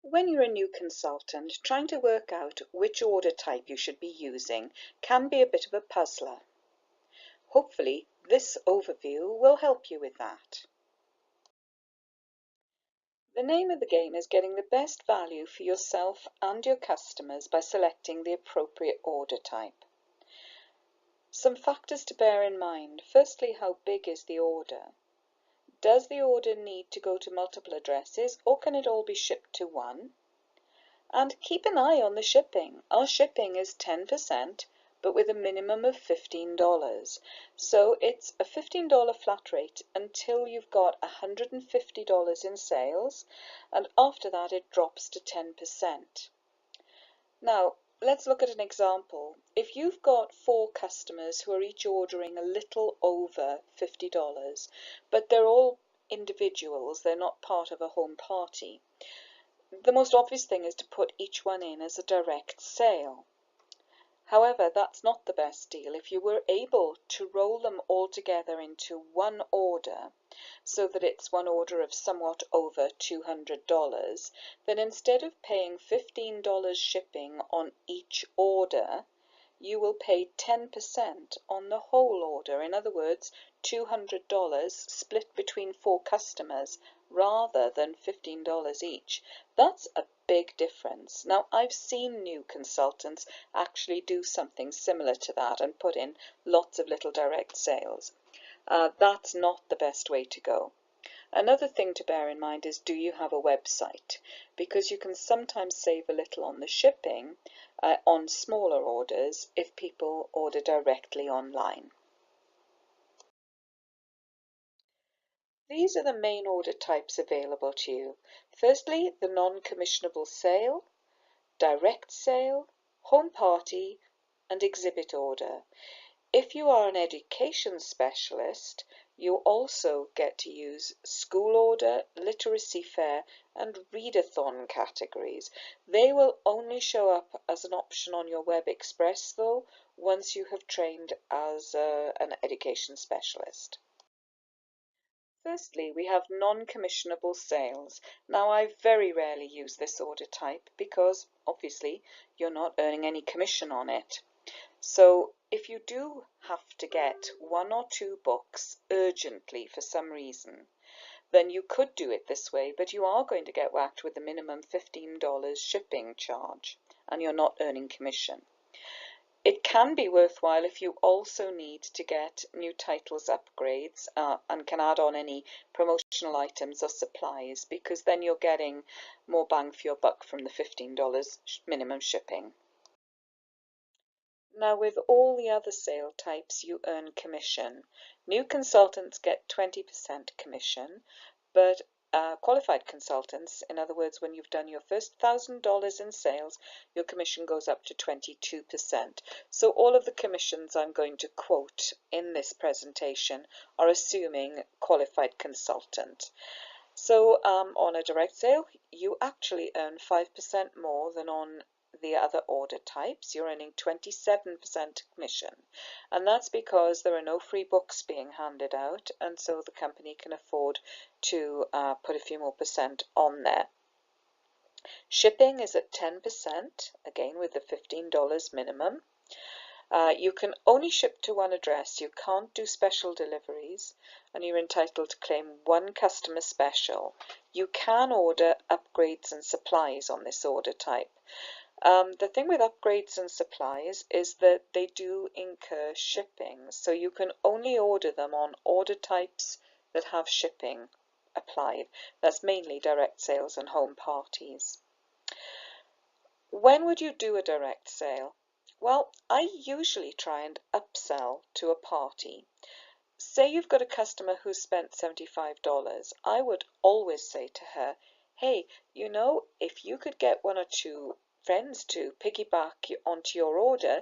When you're a new consultant, trying to work out which order type you should be using can be a bit of a puzzler. Hopefully, this overview will help you with that. The name of the game is getting the best value for yourself and your customers by selecting the appropriate order type. Some factors to bear in mind. Firstly, how big is the order? Does the order need to go to multiple addresses, or can it all be shipped to one? And keep an eye on the shipping. Our shipping is 10%, but with a minimum of $15. So it's a $15 flat rate until you've got $150 in sales, and after that it drops to 10%. Now, let's look at an example. If you've got 4 customers who are each ordering a little over $50, but they're all individuals, they're not part of a home party, the most obvious thing is to put each one in as a direct sale. However, that's not the best deal. If you were able to roll them all together into one order, so that it's one order of somewhat over $200, then instead of paying $15 shipping on each order, you will pay 10% on the whole order. In other words, $200 split between 4 customers rather than $15 each. That's a big difference. Now, I've seen new consultants actually do something similar to that and put in lots of little direct sales. That's not the best way to go. Another thing to bear in mind is, do you have a website? Because you can sometimes save a little on the shipping on smaller orders if people order directly online. These are the main order types available to you. Firstly, the non-commissionable sale, direct sale, home party, and exhibit order. If you are an education specialist, you also get to use school order, literacy fair, and readathon categories. They will only show up as an option on your Web Express, though, once you have trained as an education specialist. Firstly, we have non-commissionable sales. Now, I very rarely use this order type because, obviously, you're not earning any commission on it. So if you do have to get 1 or 2 books urgently for some reason, then you could do it this way, but you are going to get whacked with the minimum $15 shipping charge, and you're not earning commission. It can be worthwhile if you also need to get new titles upgrades and can add on any promotional items or supplies, because then you're getting more bang for your buck from the $15 minimum shipping. Now, with all the other sale types, you earn commission. New consultants get 20% commission, but qualified consultants, in other words, when you've done your first $1,000 in sales, your commission goes up to 22%. So all of the commissions I'm going to quote in this presentation are assuming qualified consultant. So on a direct sale, you actually earn 5% more than on the other order types. You're earning 27% commission, and that's because there are no free books being handed out, and so the company can afford to put a few more percent on there. Shipping is at 10%, again with the $15 minimum. You can only ship to one address. You can't do special deliveries, and you're entitled to claim 1 customer special. You can order upgrades and supplies on this order type. The thing with upgrades and supplies is that they do incur shipping, so you can only order them on order types that have shipping applied. That's mainly direct sales and home parties. When would you do a direct sale? Well, I usually try and upsell to a party. Say you've got a customer who's spent $75. I would always say to her, hey, you know, if you could get 1 or 2 friends to piggyback onto your order,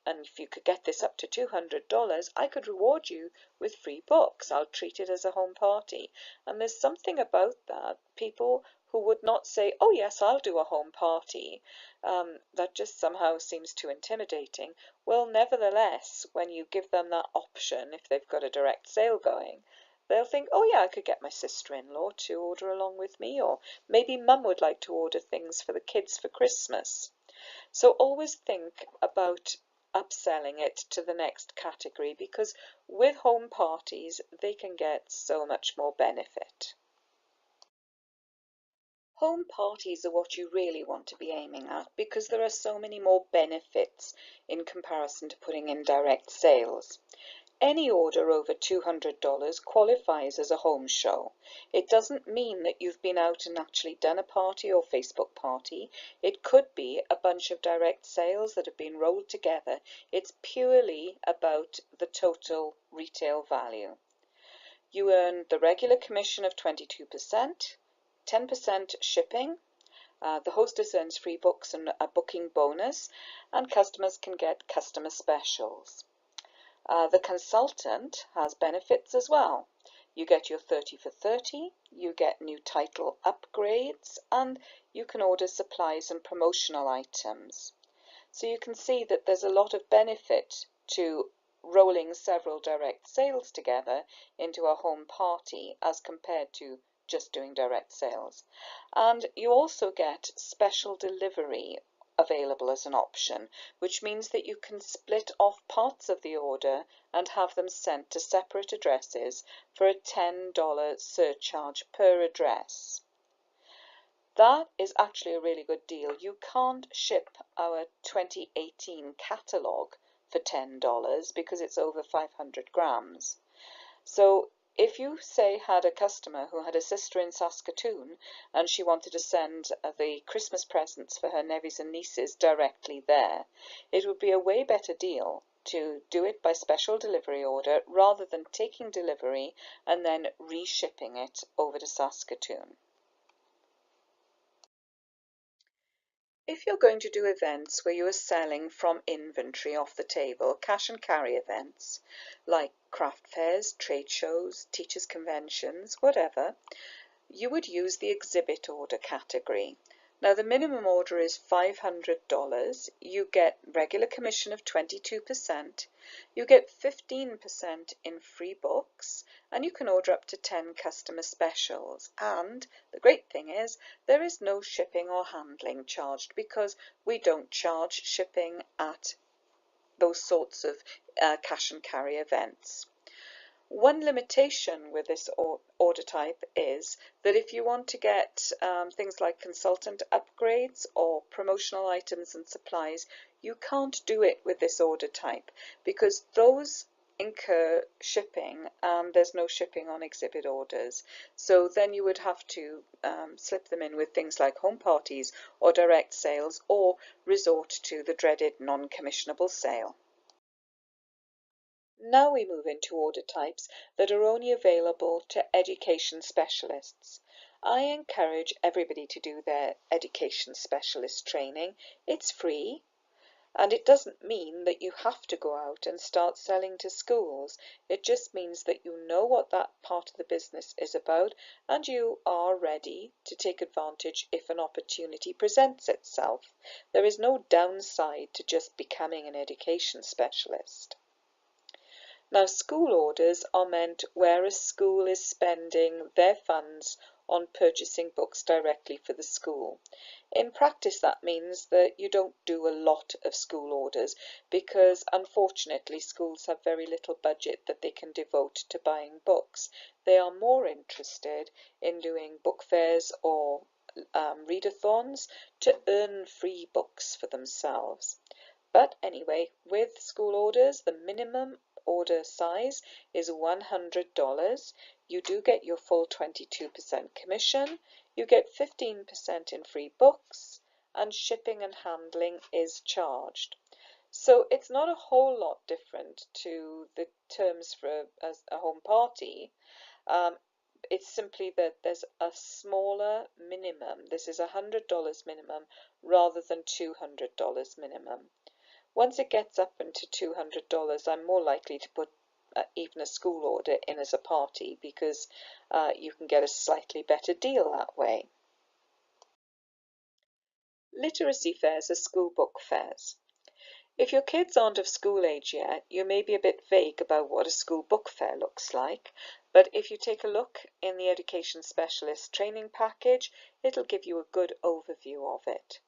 and if you could get this up to $200, I could reward you with free books. I'll treat it as a home party. And there's something about that. People who would not say, oh yes, I'll do a home party, that just somehow seems too intimidating. Well, nevertheless, when you give them that option, if they've got a direct sale going, they'll think, oh yeah, I could get my sister-in-law to order along with me, or maybe mum would like to order things for the kids for Christmas. So always think about upselling it to the next category, because with home parties, they can get so much more benefit. Home parties are what you really want to be aiming at, because there are so many more benefits in comparison to putting in direct sales. Any order over $200 qualifies as a home show. It doesn't mean that you've been out and actually done a party or Facebook party. It could be a bunch of direct sales that have been rolled together. It's purely about the total retail value. You earn the regular commission of 22%, 10% shipping. The hostess earns free books and a booking bonus, and customers can get customer specials. The consultant has benefits as well. You get your 30 for 30, you get new title upgrades, and you can order supplies and promotional items. So you can see that there's a lot of benefit to rolling several direct sales together into a home party as compared to just doing direct sales. And you also get special delivery available as an option, which means that you can split off parts of the order and have them sent to separate addresses for a $10 surcharge per address. That is actually a really good deal. You can't ship our 2018 catalogue for $10 because it's over 500 grams. So if you, say, had a customer who had a sister in Saskatoon and she wanted to send the Christmas presents for her nephews and nieces directly there, it would be a way better deal to do it by special delivery order rather than taking delivery and then reshipping it over to Saskatoon. If you're going to do events where you are selling from inventory off the table, cash and carry events, like craft fairs, trade shows, teachers' conventions, whatever, you would use the exhibit order category. Now the minimum order is $500. You get regular commission of 22%. You get 15% in free books, and you can order up to 10 customer specials. And the great thing is there is no shipping or handling charged, because we don't charge shipping at those sorts of cash and carry events. One limitation with this order type is that if you want to get things like consultant upgrades or promotional items and supplies, you can't do it with this order type because those incur shipping and there's no shipping on exhibit orders. So then you would have to slip them in with things like home parties or direct sales, or resort to the dreaded non-commissionable sale. Now we move into order types that are only available to education specialists. I encourage everybody to do their education specialist training. It's free, and it doesn't mean that you have to go out and start selling to schools. It just means that you know what that part of the business is about and you are ready to take advantage if an opportunity presents itself. There is no downside to just becoming an education specialist. Now, school orders are meant where a school is spending their funds on purchasing books directly for the school. In practice, that means that you don't do a lot of school orders because, unfortunately, schools have very little budget that they can devote to buying books. They are more interested in doing book fairs or readathons to earn free books for themselves. But anyway, with school orders, the minimum order size is $100. You do get your full 22% commission, you get 15% in free books, and shipping and handling is charged. So it's not a whole lot different to the terms for a home party. It's simply that there's a smaller minimum. This is $100 minimum rather than $200 minimum. Once it gets up into $200, I'm more likely to put even a school order in as a party because you can get a slightly better deal that way. Literacy fairs are school book fairs. If your kids aren't of school age yet, you may be a bit vague about what a school book fair looks like, but if you take a look in the Education Specialist training package, it'll give you a good overview of it.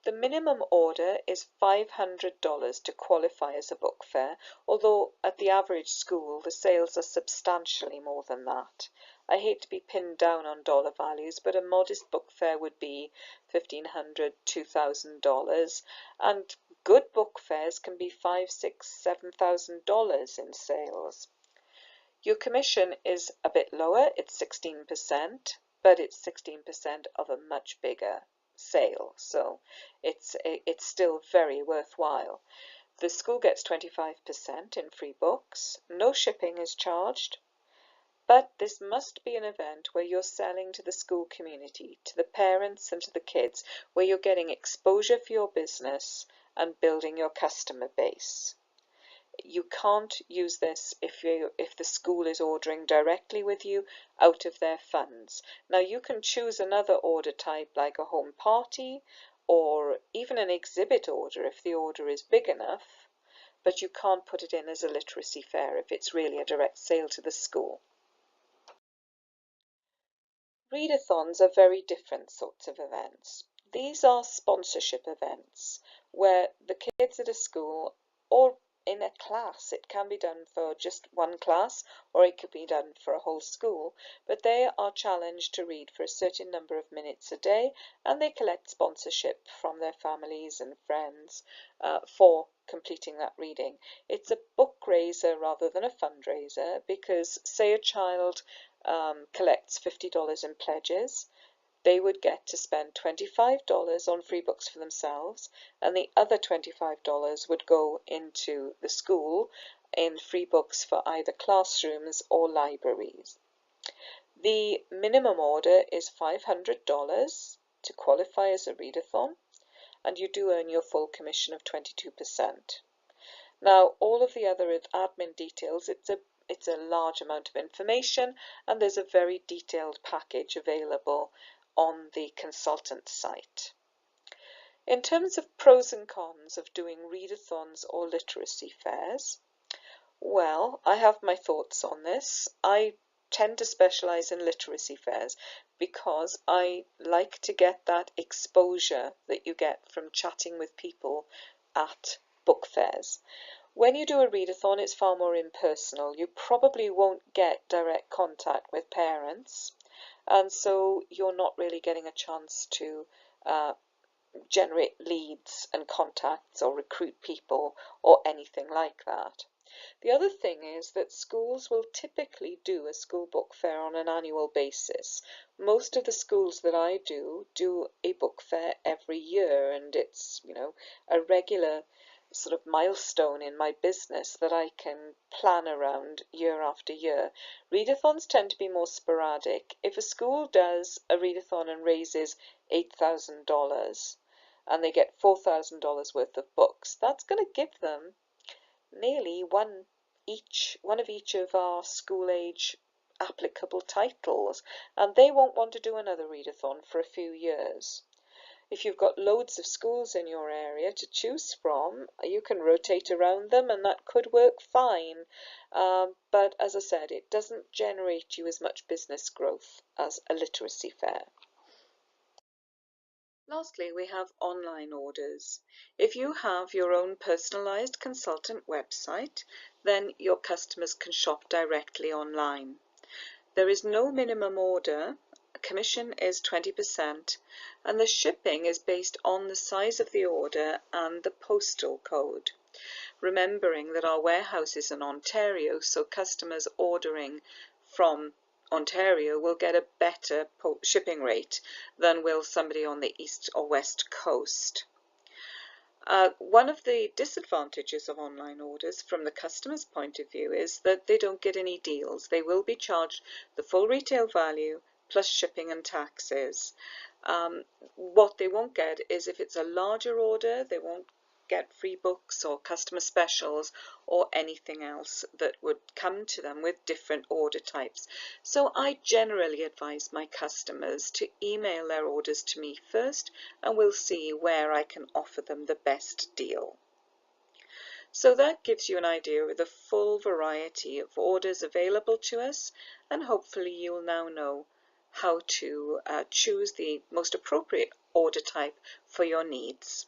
The minimum order is $500 to qualify as a book fair, although at the average school the sales are substantially more than that. I hate to be pinned down on dollar values, but a modest book fair would be $1,500, $2,000, and good book fairs can be $5,000, $6,000, $7,000 in sales. Your commission is a bit lower, it's 16%, but it's 16% of a much bigger sale, so it's still very worthwhile. The school gets 25% in free books, no shipping is charged, but this must be an event where you're selling to the school community, to the parents and to the kids, where you're getting exposure for your business and building your customer base. You can't use this if the school is ordering directly with you out of their funds. Now you can choose another order type like a home party or even an exhibit order if the order is big enough, but you can't put it in as a literacy fair if it's really a direct sale to the school. Readathons are very different sorts of events. These are sponsorship events where the kids at a school or in a class, it can be done for just one class or it could be done for a whole school, but they are challenged to read for a certain number of minutes a day and they collect sponsorship from their families and friends for completing that reading. It's a book raiser rather than a fundraiser because say a child collects $50 in pledges, they would get to spend $25 on free books for themselves, and the other $25 would go into the school in free books for either classrooms or libraries. The minimum order is $500 to qualify as a readathon, and you do earn your full commission of 22%. Now, all of the other admin details, it's a large amount of information, and there's a very detailed package available on the consultant site. In terms of pros and cons of doing readathons or literacy fairs, well, I have my thoughts on this. I tend to specialize in literacy fairs because I like to get that exposure that you get from chatting with people at book fairs. When you do a readathon, it's far more impersonal. You probably won't get direct contact with parents, and so you're not really getting a chance to generate leads and contacts or recruit people or anything like that. The other thing is that schools will typically do a school book fair on an annual basis. Most of the schools that I do a book fair every year, and it's, a regular sort of milestone in my business that I can plan around year after year. Readathons tend to be more sporadic. If a school does a readathon and raises $8,000 and they get $4,000 worth of books, that's going to give them nearly one of each of our school age applicable titles, and they won't want to do another readathon for a few years. If you've got loads of schools in your area to choose from, you can rotate around them and that could work fine. But as I said, it doesn't generate you as much business growth as a literacy fair. Lastly, we have online orders. If you have your own personalized consultant website, then your customers can shop directly online. There is no minimum order. Commission is 20%, and the shipping is based on the size of the order and the postal code. Remembering that our warehouse is in Ontario, so customers ordering from Ontario will get a better shipping rate than will somebody on the east or west coast. One of the disadvantages of online orders from the customer's point of view is that they don't get any deals. They will be charged the full retail value plus shipping and taxes. What they won't get is if it's a larger order, they won't get free books or customer specials or anything else that would come to them with different order types. So I generally advise my customers to email their orders to me first, and we'll see where I can offer them the best deal. So that gives you an idea of the full variety of orders available to us, and hopefully you'll now know how to choose the most appropriate order type for your needs.